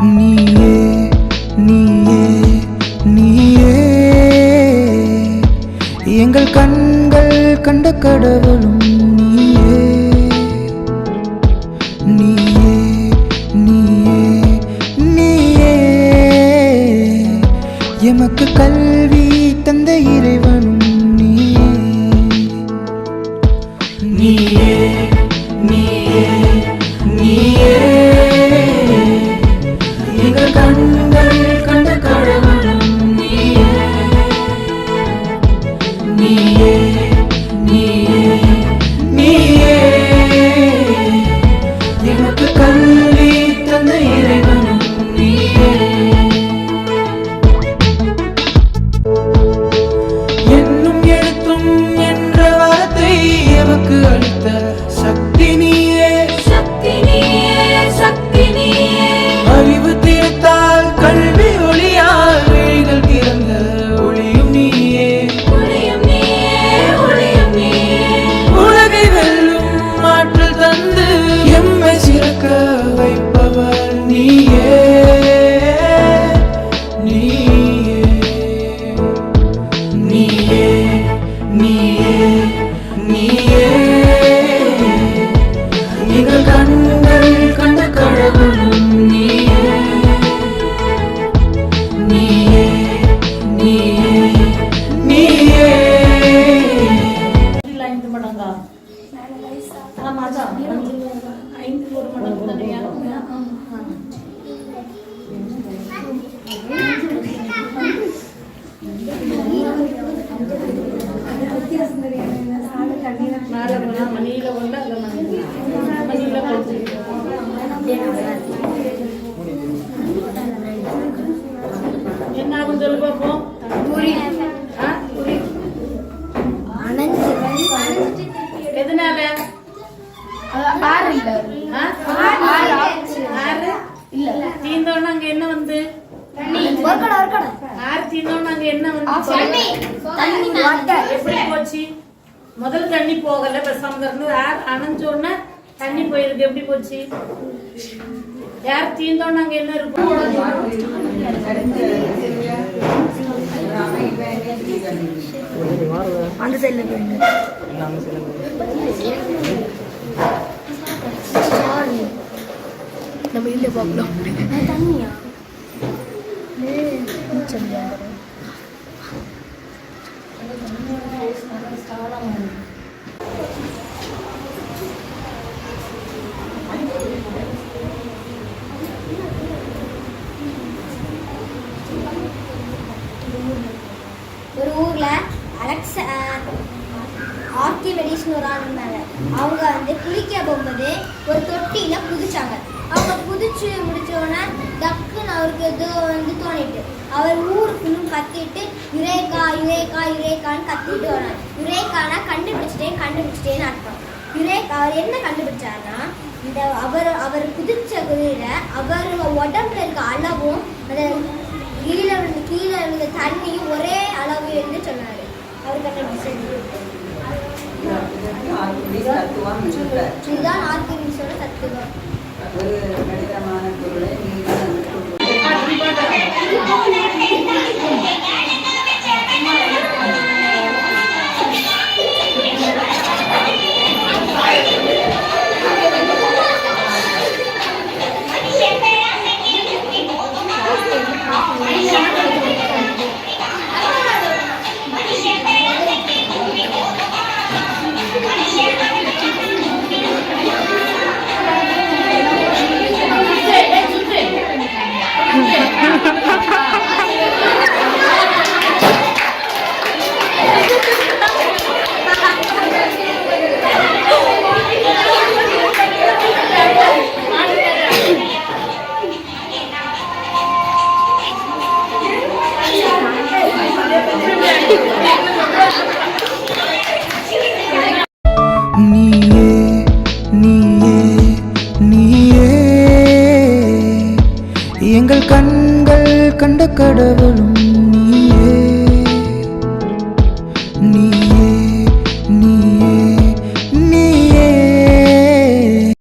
நீயே நீயே நீயே எங்கள் கண்கள் கண்ட கடவுளும் நீயே நீயே நீயே நீயே எமக்கு கல்வி தந்த இறைவனும் நீயே நீயே நீயே நீயே எங்கள் கண்கள் கண்ட கடவுளும் நீயே நீயே நீயே நீயே எமக்கு கல்வி தந்த இறைவனும் நீயே என்னும் எழுத்தும் என்ற வார்த்தை எமக்கு அளித்த சக்தி நீயே சக்தி நீயே சக்தி நீயே அறிவு தீர்த்தால் கல்வி ஒளியால் விழிகள் திறந்த ஒளியும் நீயே ஒளியும் நீயே ஒளியும் நீயே உலகை வெல்லும் ஆற்றல் தந்து எம்மை சிறக்க வைப்பவர் நீயே நீயே நீயே நீயே நீயே எங்கள் கண்கள் கண்ட கடவுளும் நீயே நீயே நீயே நீயே ஐந்து மடங்கா ஆமாதா ஐந்து ஒரு மடங்கு தானையா மணியில கொண்டு அதை மணியில கொடுத்து என்ன ஆகும் சொல்லு பார்ப்போம் எதனால தீந்தோன்னு அங்க என்ன வந்து ஆறு தீந்தோன்னு அங்க என்ன வந்து எப்படி போச்சு முதல்ல தண்ணி போகல பேசாம இருந்து யார் அணைஞ்சோன்னா தண்ணி போயிருக்கு எப்படி போச்சு யார் தீந்தோன்னு அங்க என்ன இருக்கும் அந்த சைடுல போயிங்க நம்ம இல்ல பார்க்கலாம் தண்ணியா ஒரு ஊர்ல ஆர்கிமெடிஸ்னு ஒரு ஆள் இருந்தாங்க. அவங்க வந்து குளிக்க போகும்போது ஒரு தொட்டியில குதிச்சாங்க. அவங்க குதிச்சு முடிச்சோடனே டக்குன்னு அவருக்கு ஏதோ வந்து தோணிட்டு அவர் ஊருக்குன்னு கத்திட்டு யுரேகா யுரேகா யுரேகான்னு கத்திட்டு வராங்க. யுரேகானா கண்டுபிடிச்சிட்டேன்னு அர்த்தம். யுரேகா அவர் என்ன கண்டுபிடிச்சாருன்னா இந்த அவர் குதிச்ச குதிரையில அவர் உடம்புல இருக்க அளவும் அந்த கீழே இருந்த தண்ணியும் ஒரே அளவு என்று சொன்னாரு. அவர் கண்டுபிடிச்சது இதுதான் ஆர்கிமிடிஸோட தத்துவம். ஒரு கடினமான பொருளை நீயே நீயே நீயே எங்கள் கண்கள் கண்ட கடவுள்